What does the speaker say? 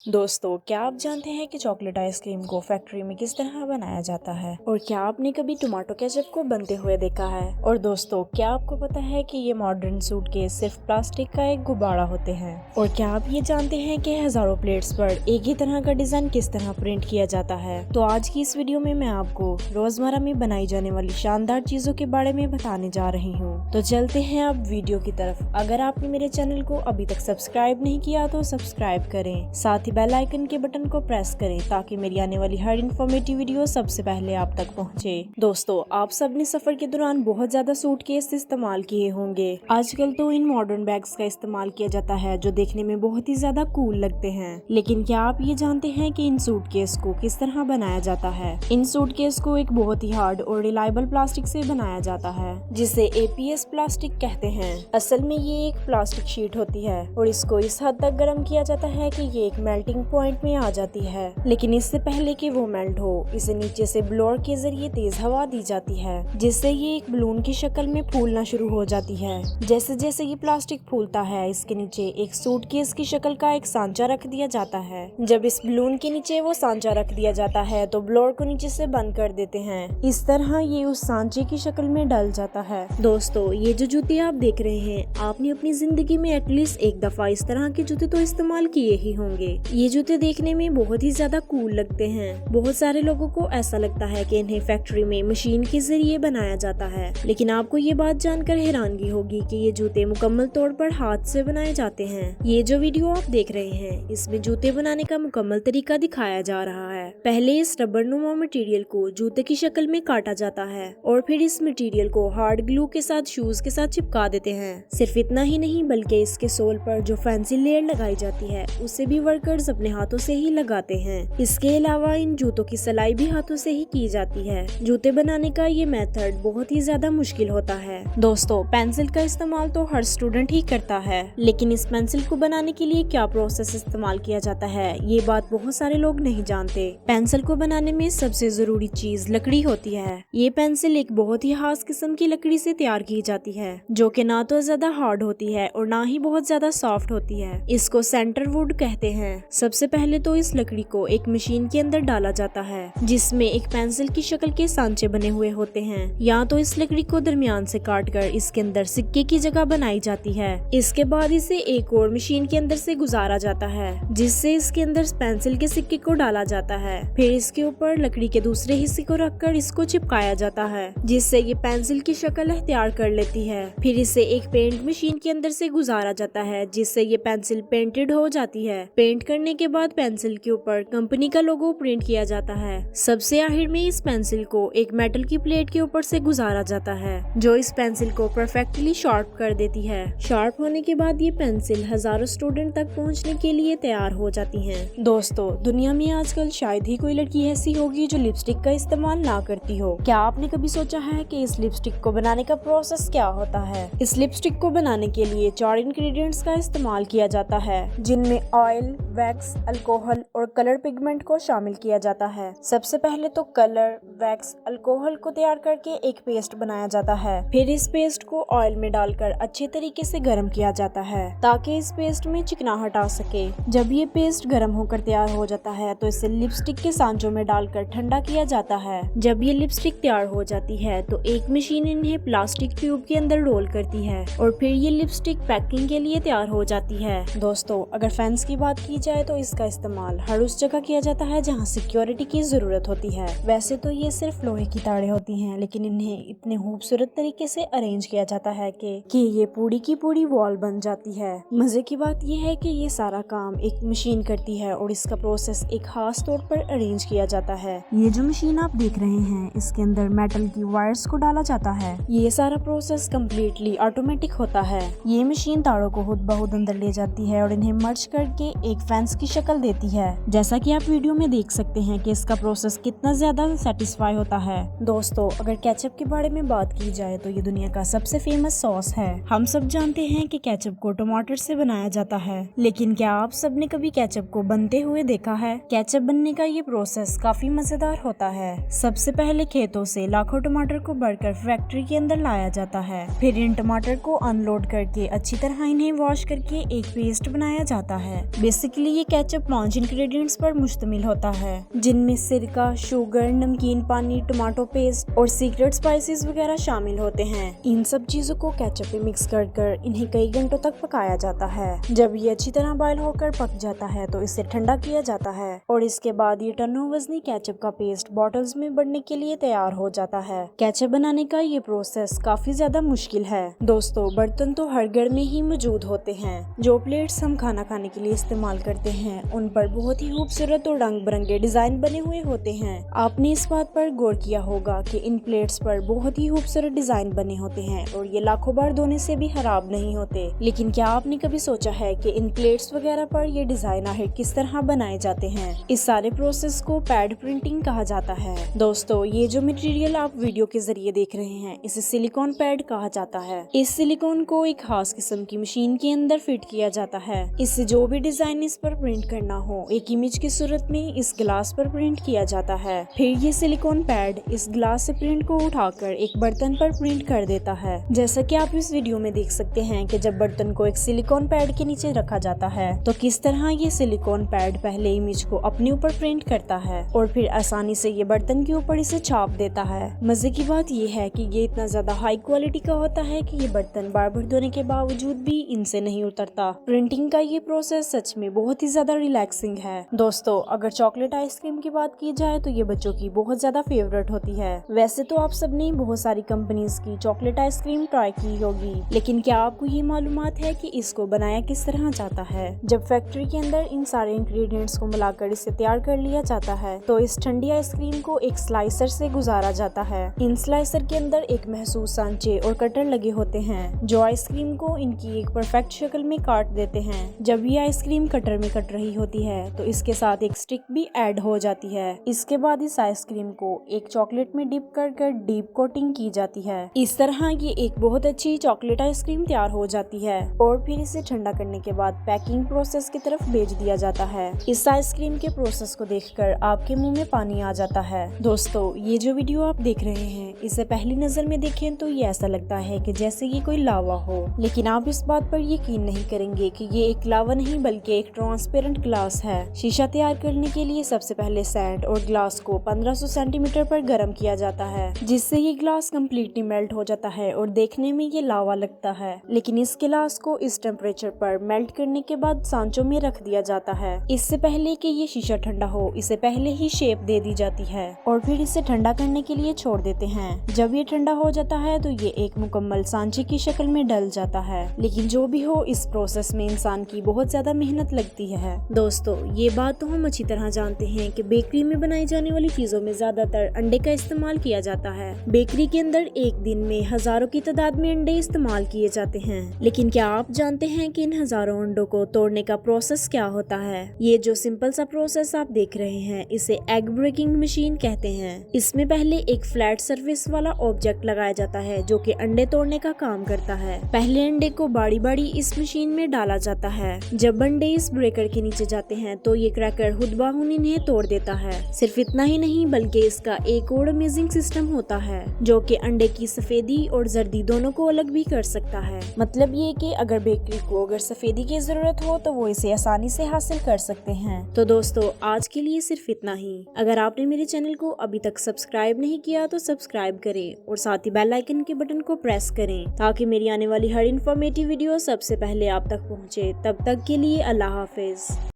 दोस्तों, क्या आप जानते हैं कि चॉकलेट आइसक्रीम को फैक्ट्री में किस तरह बनाया जाता है? और क्या आपने कभी टमाटो केचप को बनते हुए देखा है? और दोस्तों, क्या आपको पता है कि ये मॉडर्न सूटकेस सिर्फ प्लास्टिक का एक गुब्बारा होते हैं? और क्या आप ये जानते हैं कि हजारों प्लेट्स पर एक ही तरह का डिजाइन किस तरह प्रिंट किया जाता है? तो आज की इस वीडियो में मैं आपको रोजमर्रा में बनाई जाने वाली शानदार चीजों के बारे में बताने जा रही हूँ। तो चलते हैं अब वीडियो की तरफ। अगर आपने मेरे चैनल को अभी तक सब्सक्राइब नहीं किया तो सब्सक्राइब करें, साथ ही बेल आइकन के बटन को प्रेस करें ताकि मेरी आने वाली हर इन्फॉर्मेटिव वीडियो सबसे पहले आप तक पहुंचे। दोस्तों, आप सबने सफर के दौरान बहुत ज्यादा सूटकेस इस्तेमाल किए होंगे। आजकल तो इन मॉडर्न बैग्स का इस्तेमाल किया जाता है जो देखने में बहुत ही ज्यादा कूल लगते हैं। लेकिन क्या आप ये जानते हैं कि इन सूटकेस को किस तरह बनाया जाता है? इन सूटकेस को एक बहुत ही हार्ड और रिलायबल प्लास्टिक से बनाया जाता है जिसे APS प्लास्टिक कहते हैं। असल में ये एक प्लास्टिक शीट होती है और इसको इस हद तक गर्म किया जाता है कि ये एक मेल्टिंग पॉइंट में आ जाती है। लेकिन इससे पहले कि वो मेल्ट हो, इसे नीचे से ब्लोअर के जरिए तेज हवा दी जाती है जिससे ये एक बलून की शक्ल में फूलना शुरू हो जाती है। जैसे जैसे ये प्लास्टिक फूलता है, इसके नीचे एक सूटकेस की शक्ल का एक सांचा रख दिया जाता है। जब इस बलून के नीचे वो सांचा रख दिया जाता है तो ब्लोअर को नीचे से बंद कर देते हैं। इस तरह ये उस सांचे की शक्ल में डल जाता है। दोस्तों, ये जो जूते आप देख रहे हैं, आपने अपनी जिंदगी में एटलीस्ट एक दफा इस तरह के जूते तो इस्तेमाल किए ही होंगे। ये जूते देखने में बहुत ही ज्यादा कूल लगते हैं। बहुत सारे लोगों को ऐसा लगता है कि इन्हें फैक्ट्री में मशीन के जरिए बनाया जाता है, लेकिन आपको ये बात जानकर हैरानगी होगी कि ये जूते मुकम्मल तौर पर हाथ से बनाए जाते हैं। ये जो वीडियो आप देख रहे हैं, इसमें जूते बनाने का मुकम्मल तरीका दिखाया जा रहा है। पहले इस रबर नुमा मटेरियल को जूते की शक्ल में काटा जाता है और फिर इस मटेरियल को हार्ड ग्लू के साथ शूज के साथ चिपका देते हैं। सिर्फ इतना ही नहीं, बल्कि इसके सोल पर जो फैंसी लेयर लगाई जाती है उसे भी वर्कर्स अपने हाथों से ही लगाते हैं। इसके अलावा इन जूतों की सिलाई भी हाथों से ही की जाती है। जूते बनाने का ये मेथड बहुत ही ज्यादा मुश्किल होता है। दोस्तों, पेंसिल का इस्तेमाल तो हर स्टूडेंट ही करता है, लेकिन इस पेंसिल को बनाने के लिए क्या प्रोसेस इस्तेमाल किया जाता है, ये बात बहुत सारे लोग नहीं जानते। पेंसिल को बनाने में सबसे जरूरी चीज लकड़ी होती है। ये पेंसिल एक बहुत ही खास किस्म की लकड़ी से तैयार की जाती है जो कि ना तो ज्यादा हार्ड होती है और ना ही बहुत ज्यादा सॉफ्ट होती है। इसको सेंटर वुड कहते हैं। सबसे पहले तो इस लकड़ी को एक मशीन के अंदर डाला जाता है जिसमें एक पेंसिल की शक्ल के सांचे बने हुए होते हैं। या तो इस लकड़ी को दरमियान से काटकर इसके अंदर सिक्के की जगह बनाई जाती है। इसके बाद इसे एक और मशीन के अंदर से गुजारा जाता है जिससे इसके अंदर पेंसिल के सिक्के को डाला जाता है। फिर इसके ऊपर लकड़ी के दूसरे हिस्से को रखकर इसको चिपकाया जाता है जिससे ये पेंसिल की शक्ल अख्तियार कर लेती है। फिर इसे एक पेंट मशीन के अंदर से गुजारा जाता है जिससे ये पेंसिल पेंटेड हो जाती है। पेंट करने के बाद पेंसिल के ऊपर कंपनी का लोगो प्रिंट किया जाता है। सबसे आखिर में इस पेंसिल को एक मेटल की प्लेट के ऊपर से गुजारा जाता है जो इस पेंसिल को परफेक्टली शार्प कर देती है। शार्प होने के बाद ये पेंसिल हजारों स्टूडेंट तक पहुंचने के लिए तैयार हो जाती हैं। दोस्तों, दुनिया में आजकल शायद ही कोई लड़की ऐसी होगी जो लिपस्टिक का इस्तेमाल ना करती हो। क्या आपने कभी सोचा है कि इस लिपस्टिक को बनाने का प्रोसेस क्या होता है? इस लिपस्टिक को बनाने के लिए 4 इंग्रेडिएंट्स का इस्तेमाल किया जाता है जिनमें ऑयल, वैक्स, अल्कोहल और कलर पिगमेंट को शामिल किया जाता है। सबसे पहले तो कलर, वैक्स, अल्कोहल को तैयार करके एक पेस्ट बनाया जाता है। फिर इस पेस्ट को ऑयल में डालकर अच्छे तरीके से गर्म किया जाता है ताकि इस पेस्ट में चिकनाहट आ सके। जब ये पेस्ट गर्म होकर तैयार हो जाता है तो इसे लिपस्टिक के सांचों में डालकर ठंडा किया जाता है। जब ये लिपस्टिक तैयार हो जाती है तो एक मशीन इन्हें प्लास्टिक ट्यूब के अंदर रोल करती है और फिर ये लिपस्टिक पैकिंग के लिए तैयार हो जाती है। दोस्तों, अगर फैंस की बात की जाए तो इसका इस्तेमाल हर उस जगह किया जाता है जहां सिक्योरिटी की जरूरत होती है। वैसे तो ये सिर्फ लोहे की तारें होती हैं, लेकिन इन्हें इतने खूबसूरत तरीके से अरेंज किया जाता है कि ये पूरी की पूरी वॉल बन जाती है। मजे की बात ये है कि ये सारा काम एक मशीन करती है और इसका प्रोसेस एक खास तौर पर अरेंज किया जाता है। ये जो मशीन आप देख रहे हैं, इसके अंदर मेटल की वायर्स को डाला जाता है। ये सारा प्रोसेस कम्प्लीटली ऑटोमेटिक होता है। ये मशीन तारों को खुद ब खुद अंदर ले जाती है और इन्हें मर्ज करके एक फैंस की शक्ल देती है। जैसा कि आप वीडियो में देख सकते हैं कि इसका प्रोसेस कितना ज्यादा सेटिस्फाई होता है। दोस्तों, अगर केचप के बारे में बात की जाए तो ये दुनिया का सबसे फेमस सॉस है। हम सब जानते हैं कि केचप को टमाटर से बनाया जाता है, लेकिन क्या आप सब ने कभी केचप को बनते हुए देखा है? केचप बनने का ये प्रोसेस काफी मजेदार होता है। सबसे पहले खेतों से लाखों टमाटर को भरकर फैक्ट्री के अंदर लाया जाता है। फिर इन टमाटर को अनलोड करके अच्छी तरह इन्हें वॉश करके एक पेस्ट बनाया जाता है। बेसिकली बेसिकली ये केचप 5 इंग्रेडिएंट्स पर मुश्तमिल होता है, जिनमें सिरका, शुगर, नमकीन पानी, टमाटो पेस्ट और सीक्रेट स्पाइसेस वगैरह शामिल होते हैं। इन सब चीजों को केचप में मिक्स कर इन्हें कई घंटों तक पकाया जाता है। जब ये अच्छी तरह बॉयल होकर पक जाता है तो इसे ठंडा किया जाता है और इसके बाद ये टनो वजनी केचप का पेस्ट बॉटल्स में बढ़ने के लिए तैयार हो जाता है। केचप बनाने का ये प्रोसेस काफी ज्यादा मुश्किल है। दोस्तों, बर्तन तो हर घर में ही मौजूद होते हैं। जो प्लेट्स हम खाना खाने के लिए इस्तेमाल करते हैं उन पर बहुत ही खूबसूरत और रंग बिरंगे डिजाइन बने हुए होते हैं। आपने इस बात पर गौर किया होगा कि इन प्लेट्स पर बहुत ही खूबसूरत डिजाइन बने होते हैं और ये लाखों बार धोने से भी खराब नहीं होते। लेकिन क्या आपने कभी सोचा है कि इन प्लेट्स वगैरह पर ये डिजाइन आखिर किस तरह बनाए जाते हैं? इस सारे प्रोसेस को पैड प्रिंटिंग कहा जाता है। दोस्तों, ये जो मटेरियल आप वीडियो के जरिए देख रहे हैं इसे सिलिकॉन पैड कहा जाता है। इस सिलिकॉन को एक खास किस्म की मशीन के अंदर फिट किया जाता है। इससे जो भी डिजाइन इस पर प्रिंट करना हो एक इमेज की सूरत में इस ग्लास पर प्रिंट किया जाता है। फिर ये सिलिकॉन पैड इस ग्लास से प्रिंट को उठाकर एक बर्तन पर प्रिंट कर देता है। जैसा कि आप इस वीडियो में देख सकते हैं कि जब बर्तन को एक सिलिकॉन पैड के नीचे रखा जाता है तो किस तरह ये सिलिकॉन पैड पहले इमेज को अपने ऊपर प्रिंट करता है और फिर आसानी से ये बर्तन के ऊपर इसे छाप देता है। मजे की बात ये है कि ये इतना ज्यादा हाई क्वालिटी का होता है कि ये बर्तन बार बार धोने के बावजूद भी इनसे नहीं उतरता। प्रिंटिंग का ये प्रोसेस सच में बहुत ही ज्यादा रिलैक्सिंग है। दोस्तों, अगर चॉकलेट आइसक्रीम की बात की जाए तो ये बच्चों की बहुत ज्यादा फेवरेट होती है। वैसे तो आप सबने बहुत सारी कंपनीज की चॉकलेट आइसक्रीम ट्राई की होगी, लेकिन क्या आपको ये मालूमात है कि इसको बनाया किस तरह जाता है? जब फैक्ट्री के अंदर इन सारे इंग्रेडिएंट्स को मिलाकर इसे तैयार कर लिया जाता है तो इस ठंडी आइसक्रीम को एक स्लाइसर से गुजारा जाता है। इन स्लाइसर के अंदर एक महसूस सांचे और कटर लगे होते हैं जो आइसक्रीम को इनकी एक परफेक्ट शक्ल में काट देते हैं। जब ये आइसक्रीम कटर में कट रही होती है तो इसके साथ एक स्टिक भी ऐड हो जाती है। इसके बाद इस आइसक्रीम को एक चॉकलेट में डिप कर डीप कोटिंग की जाती है। इस तरह ये एक बहुत अच्छी चॉकलेट आइसक्रीम तैयार हो जाती है और फिर इसे ठंडा करने के बाद पैकिंग प्रोसेस की तरफ भेज दिया जाता है। इस आइसक्रीम के प्रोसेस को देखकर आपके मुंह में पानी आ जाता है। दोस्तों, ये जो वीडियो आप देख रहे हैं इसे पहली नजर में देखें तो ये ऐसा लगता है कि जैसे ये कोई लावा हो, लेकिन आप इस बात पर यकीन नहीं करेंगे कि ये एक लावा नहीं बल्कि एक ट्रांसपेरेंट ग्लास है। शीशा तैयार करने के लिए सबसे पहले सैंड और ग्लास को 1500 सेंटीमीटर पर गर्म किया जाता है, जिससे ये ग्लास कम्प्लीटली मेल्ट हो जाता है और देखने में ये लावा लगता है। लेकिन इस गिलास को इस टेम्परेचर पर मेल्ट करने के बाद सांचों में रख दिया जाता है। इससे पहले कि ये शीशा ठंडा हो इसे पहले ही शेप दे दी जाती है और फिर इसे ठंडा करने के लिए छोड़ देते हैं। जब ये ठंडा हो जाता है तो ये एक मुकम्मल सांचे की शक्ल में डल जाता है। लेकिन जो भी हो, इस प्रोसेस में इंसान की बहुत ज्यादा मेहनत लगती है। दोस्तों, ये बात तो हम अच्छी तरह जानते हैं कि बेकरी में बनाई जाने वाली चीजों में ज्यादातर अंडे का इस्तेमाल किया जाता है। बेकरी के अंदर एक दिन में हजारों की तादाद में अंडे इस्तेमाल किए जाते हैं। लेकिन क्या आप जानते हैं कि इन हजारों अंडों को तोड़ने का प्रोसेस क्या होता है? ये जो सिंपल सा प्रोसेस आप देख रहे हैं इसे एग ब्रेकिंग मशीन कहते हैं। इसमें पहले एक फ्लैट सरफेस वाला ऑब्जेक्ट लगाया जाता है जो कि अंडे तोड़ने का काम करता है। पहले अंडे को बारी बारी इस मशीन में डाला जाता है। जब अंडे इस ब्रेकर के नीचे जाते हैं तो ये क्रैकर खुद ब खुद इन्हें तोड़ देता है। सिर्फ इतना ही नहीं बल्कि इसका एक और अमेजिंग सिस्टम होता है जो कि अंडे की सफेदी और जर्दी दोनों को अलग भी कर सकता है। मतलब ये कि अगर बेकरी को अगर सफेदी की जरूरत हो तो वो इसे आसानी से हासिल कर सकते हैं। तो दोस्तों, आज के लिए सिर्फ इतना ही। अगर आपने मेरे चैनल को अभी तक सब्सक्राइब नहीं किया तो सब्सक्राइब करें और साथ ही बेल आइकन के बटन को प्रेस करें ताकि मेरी आने वाली हर इन्फॉर्मेटिव वीडियो सबसे पहले आप तक पहुंचे। तब तक के लिए अल्लाह हाफिज।